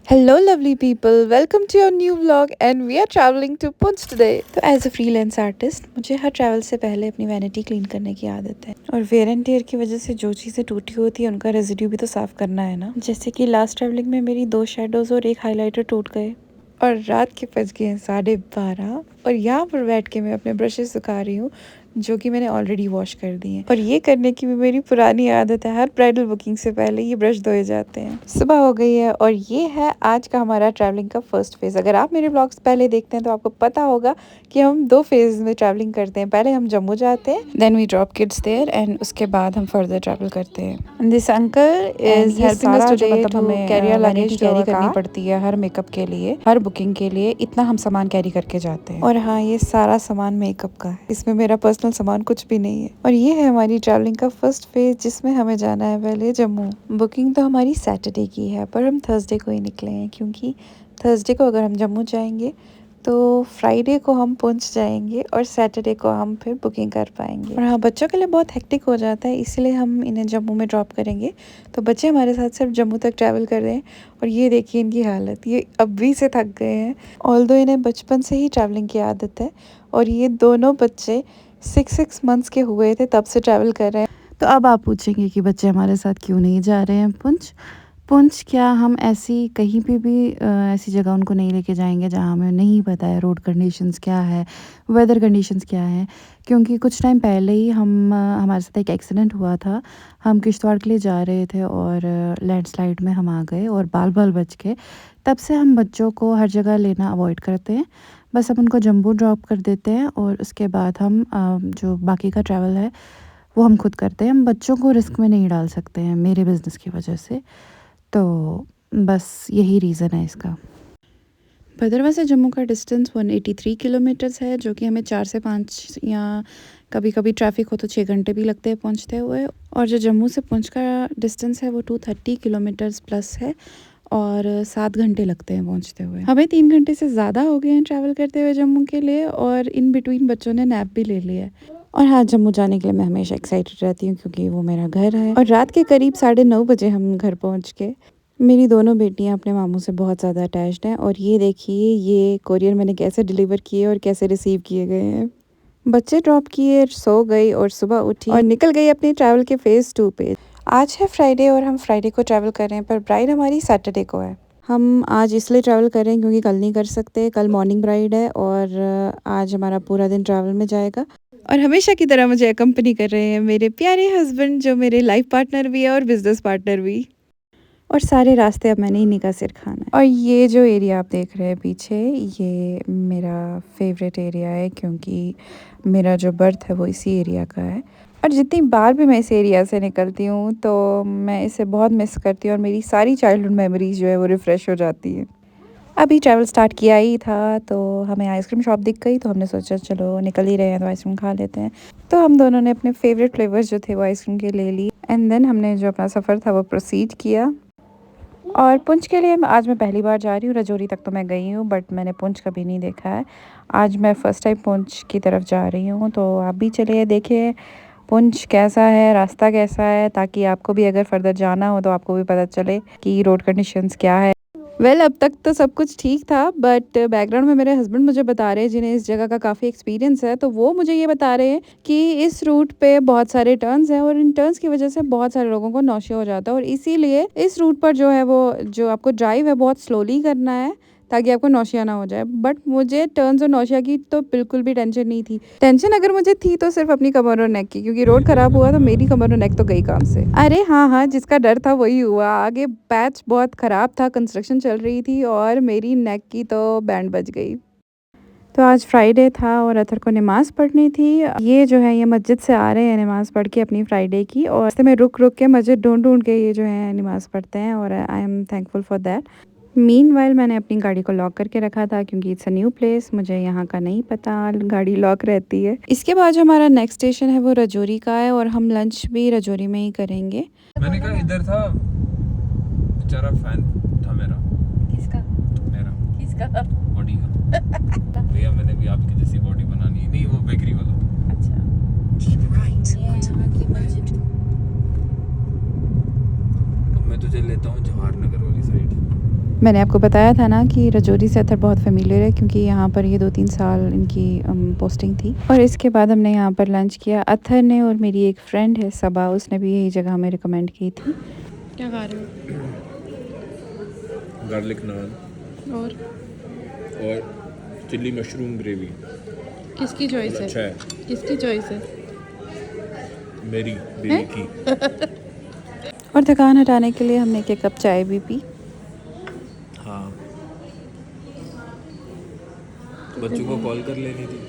Hello, lovely people. Welcome to your new vlog, and we are traveling to Punch today. तो as a freelance artist मुझे हर travel से पहले अपनी vanity clean करने की आदत है और वेयर एंड टेयर की वजह से जो चीज़ें टूटी होती है उनका रेजिड्यू भी तो साफ करना है ना। जैसे कि लास्ट ट्रैवलिंग में मेरी 2 शेडोज और एक हाइलाइटर टूट गए और रात के बज गए हैं 12:30 और यहाँ पर बैठ के मैं अपने ब्रशेस सुखा रही हूँ जो कि मैंने ऑलरेडी वॉश कर दिए हैं। और ये करने की भी मेरी पुरानी आदत है, हर ब्राइडल बुकिंग से पहले ये ब्रश धोए जाते हैं। सुबह हो गई है और ये है आज का हमारा ट्रैवलिंग का फर्स्ट फेज़। अगर आप मेरे ब्लॉग्स पहले देखते हैं तो आपको पता होगा कि हम 2 फेज़ में ट्रैवलिंग करते हैं। पहले हम जम्मू जाते हैं, then we drop kids there and उसके बाद हम फर्दर ट्रैवल करते हैं। This uncle is helping us today, मतलब हमें कैरियर लगेज कैरी करनी पड़ती है हर मेकअप के लिए, हर बुकिंग के लिए। इतना हम सामान कैरी करके जाते हैं। और हाँ, ये सारा सामान मेकअप का है, इसमें मेरा पर्सनल सामान कुछ भी नहीं है। और ये है हमारी ट्रैवलिंग का फर्स्ट फेज जिसमें हमें जाना है पहले जम्मू। बुकिंग तो हमारी सैटरडे की है पर हम थर्सडे को ही निकले हैं क्योंकि थर्सडे को अगर हम जम्मू जाएंगे तो फ्राइडे को हम पहुंच जाएंगे और सैटरडे को हम फिर बुकिंग कर पाएंगे। और हाँ, बच्चों के लिए बहुत हेक्टिक हो जाता है, इसलिए हम इन्हें जम्मू में ड्रॉप करेंगे। तो बच्चे हमारे साथ सिर्फ जम्मू तक ट्रैवल कर रहे हैं और ये देखिए इनकी हालत, ये अभी से थक गए हैं। ऑल्दो इन्हें बचपन से ही ट्रैवलिंग की आदत है और ये दोनों बच्चे 6 मंथ्स के हुए थे तब से ट्रैवल कर रहे हैं। तो अब आप पूछेंगे कि बच्चे हमारे साथ क्यों नहीं जा रहे हैं पुंछ। पुंछ क्या हम ऐसी कहीं पे भी ऐसी जगह उनको नहीं लेके जाएंगे जहाँ हमें नहीं पता है रोड कंडीशंस क्या है, वेदर कंडीशंस क्या है। क्योंकि कुछ टाइम पहले ही हमारे साथ एक एक्सीडेंट हुआ था। हम किश्तवाड़ के लिए जा रहे थे और लैंडस्लाइड में हम आ गए और बाल बाल बच गए। तब से हम बच्चों को हर जगह लेना अवॉइड करते हैं। बस हम उनको जम्मू ड्रॉप कर देते हैं और उसके बाद हम जो बाकी का ट्रैवल है वो हम खुद करते हैं। हम बच्चों को रिस्क में नहीं डाल सकते हैं मेरे बिज़नेस की वजह से। तो बस यही रीज़न है इसका। भदरवा से जम्मू का डिस्टेंस 183 किलोमीटर्स है, जो कि हमें 4 से 5 या कभी कभी ट्रैफिक हो तो 6 घंटे भी लगते हैं पहुंचते हुए। और जो जम्मू से पुंछ का डिस्टेंस है वो 230 किलोमीटर्स प्लस है और 7 घंटे लगते हैं पहुंचते हुए। हमें 3 घंटे से ज़्यादा हो गए हैं ट्रैवल करते हुए जम्मू के लिए और इन बिटवीन बच्चों ने नैप भी ले लिया है। और हाँ, जम्मू जाने के लिए मैं हमेशा एक्साइटेड रहती हूँ क्योंकि वो मेरा घर है। और रात के करीब 9:30 बजे हम घर पहुँच के मेरी दोनों बेटियां अपने मामू से बहुत ज़्यादा अटैच्ड हैं। और ये देखिए ये कोरियर मैंने कैसे डिलीवर किए और कैसे रिसीव किए गए हैं। बच्चे ड्रॉप किए, सो गई और सुबह उठी और निकल गई अपने ट्रैवल के फेज़ 2 पे। आज है फ्राइडे और हम फ्राइडे को ट्रैवल कर रहे हैं पर ब्राइड हमारी सैटरडे को है। हम आज इसलिए ट्रैवल कर रहे हैं क्योंकि कल नहीं कर सकते, कल मॉर्निंग ब्राइड है और आज हमारा पूरा दिन ट्रैवल में जाएगा। और हमेशा की तरह मुझे अकम्पनी कर रहे हैं मेरे प्यारे हस्बैंड, जो मेरे लाइफ पार्टनर भी है और बिजनेस पार्टनर भी। और सारे रास्ते अब मैंने इन्हीं का सिर खाना है। और ये जो एरिया आप देख रहे हैं पीछे, ये मेरा फेवरेट एरिया है क्योंकि मेरा जो बर्थ है वो इसी एरिया का है। और जितनी बार भी मैं इस एरिया से निकलती हूँ तो मैं इसे बहुत मिस करती हूँ और मेरी सारी चाइल्डहुड मेमोरीज जो है वो रिफ़्रेश हो जाती है। अभी ट्रैवल स्टार्ट किया ही था तो हमें आइसक्रीम शॉप दिख गई तो हमने सोचा चलो निकल ही रहे हैं तो आइसक्रीम खा लेते हैं। तो हम दोनों ने अपने फेवरेट फ्लेवर्स जो थे वो आइसक्रीम के ले ली एंड देन हमने जो अपना सफ़र था वो प्रोसीड किया। और पुंछ के लिए आज मैं पहली बार जा रही हूँ। रजौरी तक तो मैं गई हूँ बट मैंने पुंछ कभी नहीं देखा है। आज मैं फ़र्स्ट टाइम पुंछ की तरफ जा रही हूँ तो आप भी चलिए देखिए पुंछ कैसा है, रास्ता कैसा है, ताकि आपको भी अगर फर्दर जाना हो तो आपको भी पता चले कि रोड कंडीशंस क्या है। अब तक तो सब कुछ ठीक था बट बैकग्राउंड में मेरे हस्बैंड मुझे बता रहे हैं जिन्हें इस जगह का काफ़ी एक्सपीरियंस है, तो वो मुझे ये बता रहे हैं कि इस रूट पे बहुत सारे टर्न्स हैं और इन टर्न्स की वजह से बहुत सारे लोगों को नौशिया हो जाता है और इसीलिए इस रूट पर जो है वो जो आपको ड्राइव है बहुत स्लोली करना है ताकि आपको नौशिया ना हो जाए। बट मुझे टर्न्स और नौशिया की तो बिल्कुल भी टेंशन नहीं थी। टेंशन अगर मुझे थी तो सिर्फ अपनी कमर और नेक की, क्योंकि रोड खराब हुआ तो मेरी कमर और नेक तो गई काम से। अरे हाँ हाँ, जिसका डर था वही हुआ। आगे पैच बहुत ख़राब था, कंस्ट्रक्शन चल रही थी और मेरी नेक की तो बैंड बज गई। तो आज फ्राइडे था और अतर को नमाज़ पढ़नी थी। ये जो है ये मस्जिद से आ रहे हैं नमाज़ पढ़ के अपनी फ्राइडे की, और रास्ते में रुक रुक के मस्जिद ढूंढ ढूंढ के ये जो है नमाज़ पढ़ते हैं और I am thankful for that. Meanwhile मैंने अपनी गाड़ी को लॉक करके रखा था क्योंकि इट्स अ न्यू प्लेस, मुझे यहाँ का नहीं पता, गाड़ी लॉक रहती है। इसके बाद जो हमारा नेक्स्ट स्टेशन है वो रजौरी का है और हम लंच भी रजौरी में ही करेंगे। मैंने कहा इधर था, बेचारा फैन था मेरा। किसका? मेरा किसका? बॉडी का। भैया मैंने भी आपकी जैसी बॉडी बनानी है। नहीं, वो बेकरी वाला। अच्छा, ये यहाँ की मस्जिद। अब मैं तुझे लेता हूँ जवाहर नगर वाली साइड। मैंने आपको बताया था ना कि रजौरी से अत्थर बहुत फेमिलियर है क्योंकि यहाँ पर ये 2-3 साल इनकी पोस्टिंग थी। और इसके बाद हमने यहाँ पर लंच किया। अत्थर ने और मेरी एक फ्रेंड है सबा, उसने भी यही जगह हमें रिकमेंड की थी। क्या खा रहे हो? गार्लिक नान और और चिल्ली मशरूम ग्रेवी। किसकी चॉइस है? अच्छा है। किसकी चॉइस है? मेरी बेबी की। और थकान हटाने के लिए हमने 1 कप चाय भी पी। हाँ, बच्चों को कॉल कर लेनी थी।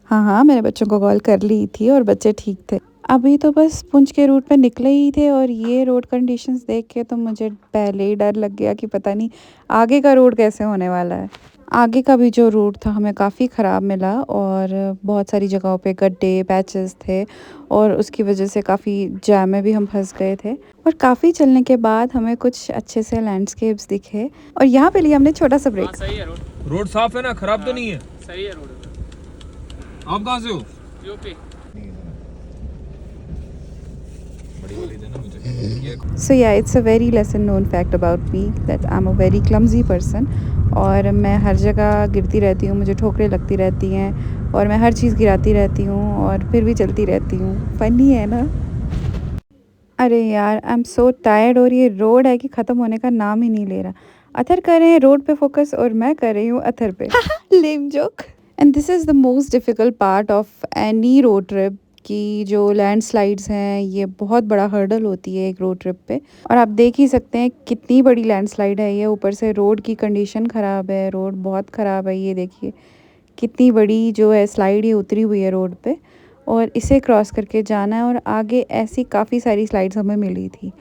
हाँ, मैंने बच्चों को कॉल कर ली थी और बच्चे ठीक थे। अभी तो बस पुंछ के रूट पे निकले ही थे और ये रोड कंडीशंस देख के तो मुझे पहले ही डर लग गया कि पता नहीं आगे का रोड कैसे होने वाला है। आगे का भी जो रूट था हमें काफ़ी ख़राब मिला और बहुत सारी जगहों पे गड्ढे पैचेस थे और उसकी वजह से काफ़ी जैम में भी हम फंस गए थे। और काफ़ी चलने के बाद हमें कुछ अच्छे से लैंडस्केप्स दिखे और यहाँ पे लिया हमने छोटा सा ब्रेक। सही है रोड। रोड साफ है ना, खराब तो नहीं है? सही है रोड। आप कहाँ से हो? यूपी। बड़ी वाली देना मुझे। So yeah, it's a very lesson known fact about me that I'm a very clumsy person और मैं हर जगह गिरती रहती हूँ, मुझे ठोकरें लगती रहती हैं और मैं हर चीज़ गिराती रहती हूँ और फिर भी चलती रहती हूँ। फ़नी है ना? अरे यार, आई एम सो टायर्ड और ये रोड है कि ख़त्म होने का नाम ही नहीं ले रहा। अथर कर रहे हैं रोड पे फोकस और मैं कर रही हूँ अथर पे। लेम joke. And this is the most difficult part of any road trip कि जो लैंडस्लाइड्स हैं ये बहुत बड़ा हर्डल होती है एक रोड ट्रिप पे। और आप देख ही सकते हैं कितनी बड़ी लैंडस्लाइड है ये, ऊपर से रोड की कंडीशन ख़राब है, रोड बहुत ख़राब है। ये देखिए कितनी बड़ी जो है स्लाइड ये उतरी हुई है रोड पे और इसे क्रॉस करके जाना है और आगे ऐसी काफ़ी सारी स्लाइड्स हमें मिली थी।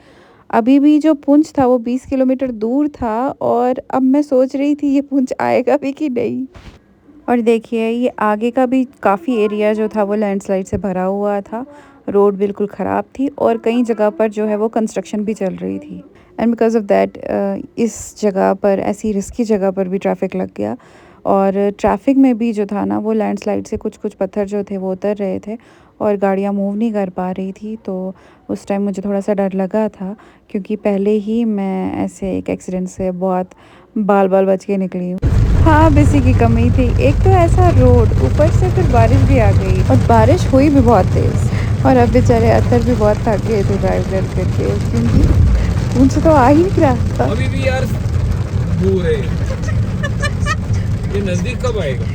अभी भी जो पुंछ था वो 20 किलोमीटर दूर था और अब मैं सोच रही थी ये पुंछ आएगा भी कि नहीं। और देखिए ये आगे का भी काफ़ी एरिया जो था वो लैंडस्लाइड से भरा हुआ था, रोड बिल्कुल ख़राब थी और कई जगह पर जो है वो कंस्ट्रक्शन भी चल रही थी। एंड बिकॉज़ ऑफ दैट इस जगह पर ऐसी रिस्की जगह पर भी ट्रैफिक लग गया और ट्रैफिक में भी जो था ना वो लैंडस्लाइड से कुछ कुछ पत्थर जो थे वो उतर रहे थे और गाड़ियाँ मूव नहीं कर पा रही थी। तो उस टाइम मुझे थोड़ा सा डर लगा था क्योंकि पहले ही मैं ऐसे एक एक्सीडेंट से बहुत बाल बच के निकली हूँ। हाँ, बिजली की कमी थी। एक तो ऐसा रोड, ऊपर से फिर बारिश भी आ गई और बारिश हुई भी बहुत तेज़ और अब बेचारे अत्तर भी बहुत थक गए थे ड्राइव करके क्योंकि उनसे तो आ ही नहीं रहा था। अभी भी यार दूर है। ये नजदीक कब आएगा?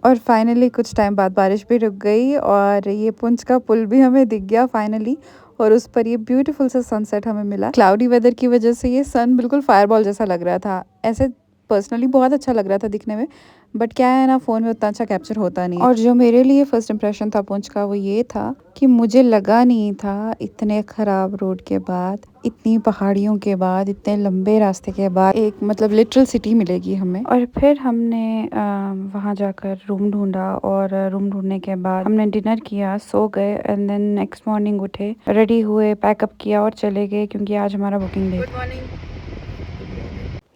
और फाइनली कुछ टाइम बाद बारिश भी रुक गई और ये पुंछ का पुल भी हमें दिख गया फाइनली और उस पर ये ब्यूटीफुल सा सनसेट हमें मिला। क्लाउडी वेदर की वजह से ये सन बिल्कुल फायरबॉल जैसा लग रहा था। ऐसे पर्सनली बहुत अच्छा लग रहा था दिखने में, बट क्या है ना, फ़ोन में उतना अच्छा कैप्चर होता नहीं। और जो मेरे लिए फ़र्स्ट इंप्रेशन था पुंछ का वो ये था कि मुझे लगा नहीं था इतने ख़राब रोड के बाद, इतनी पहाड़ियों के बाद, इतने लंबे रास्ते के बाद एक मतलब लिटरल सिटी मिलेगी हमें। और फिर हमने वहाँ जाकर रूम ढूंढा और रूम ढूंढने के बाद हमने डिनर किया, सो गए एंड देन नेक्स्ट मॉर्निंग उठे, रेडी हुए, पैकअप किया और चले गए क्योंकि आज हमारा बुकिंग डे।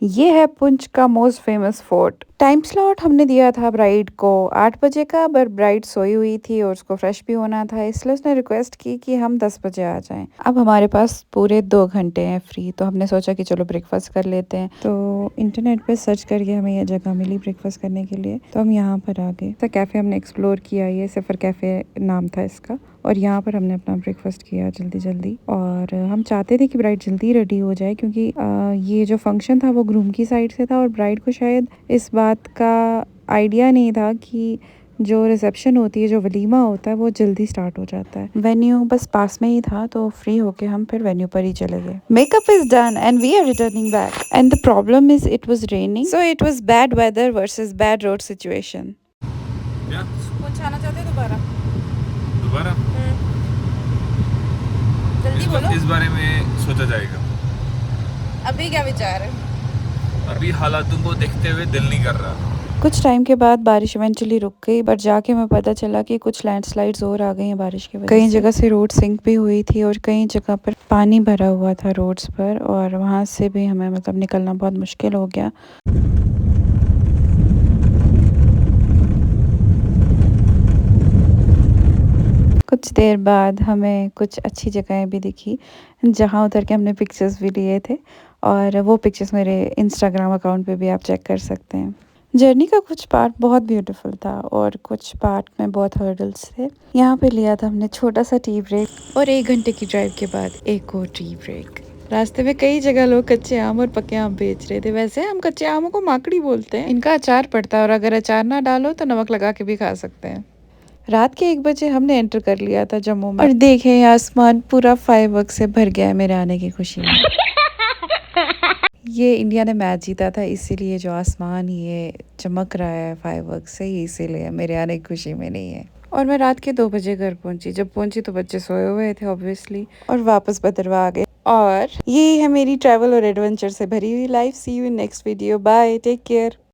ये है पुंछ का most famous fort. Time slot हमने दिया था ब्राइड को 8 बजे का, पर ब्राइड सोई हुई थी और उसको फ्रेश भी होना था, इसलिए उसने रिक्वेस्ट की कि हम 10 बजे आ जाएं। अब हमारे पास पूरे 2 घंटे हैं फ्री, तो हमने सोचा कि चलो ब्रेकफास्ट कर लेते हैं। तो इंटरनेट पे सर्च करके हमें यह जगह मिली ब्रेकफास्ट करने के लिए, तो हम यहाँ पर आ गए। तो कैफ़े हमने एक्सप्लोर किया, ये सफ़र कैफ़े नाम था इसका, और यहाँ पर हमने अपना ब्रेकफास्ट किया जल्दी और हम चाहते थे कि ब्राइड जल्दी रेडी हो जाए क्योंकि ये जो फंक्शन था वो ग्रूम की साइड से था और ब्राइड को शायद इस बात का आइडिया नहीं था कि जो रिसेप्शन होती है, जो वलीमा होता है, वो जल्दी स्टार्ट हो जाता है। वेन्यू बस पास में ही था तो फ्री होके हम फिर वेन्यू पर ही चले गए। Makeup is done and we are returning back and the problem is it was raining, so it was bad weather versus bad road situation. क्या? पुंछ आना चाहते हैं दोबारा? दोबारा? जल्दी बोलो। इस बारे में सोचा जाएगा। अभी क्या विचार है? अभी हालातों को देखते हुए दिल नहीं कर रहा। कुछ टाइम के बाद बारिश इवेंचुअली रुक गई, बट जाके हमें पता चला कि कुछ लैंडस्लाइड्स और आ गई हैं बारिश की वजह से। कई जगह से रोड सिंक भी हुई थी और कई जगह पर पानी भरा हुआ था रोड्स पर और वहाँ से भी हमें मतलब निकलना बहुत मुश्किल हो गया। कुछ देर बाद हमें कुछ अच्छी जगहें भी दिखी जहाँ उतर के हमने पिक्चर्स भी लिए थे, और वो पिक्चर्स मेरे इंस्टाग्राम अकाउंट पे भी आप चेक कर सकते हैं। जर्नी का कुछ पार्ट बहुत ब्यूटीफुल था और कुछ पार्ट में बहुत हर्डल्स थे। यहाँ पे लिया था हमने छोटा सा टी ब्रेक, और 1 घंटे की ड्राइव के बाद एक और टी ब्रेक। रास्ते में कई जगह लोग कच्चे आम और पके आम बेच रहे थे। वैसे हम कच्चे आमों को माकड़ी बोलते हैं। इनका अचार पड़ता है और अगर अचार ना डालो तो नमक लगा के भी खा सकते हैं। रात के 1 बजे हमने एंटर कर लिया था जम्मू में, और देखे आसमान पूरा फायरवर्क से भर गया है मेरे आने की खुशी में। ये इंडिया ने मैच जीता था, इसीलिए जो आसमान ये चमक रहा है फायरवर्क से, ये इसीलिए मेरे आने की खुशी में नहीं है। और मैं रात के 2 बजे घर पहुंची। जब पहुंची तो बच्चे सोए हुए थे ऑब्वियसली, और वापस भद्रवा आ गए। और ये है मेरी ट्रैवल और एडवेंचर से भरी हुई life. See you in next video. Bye, take care.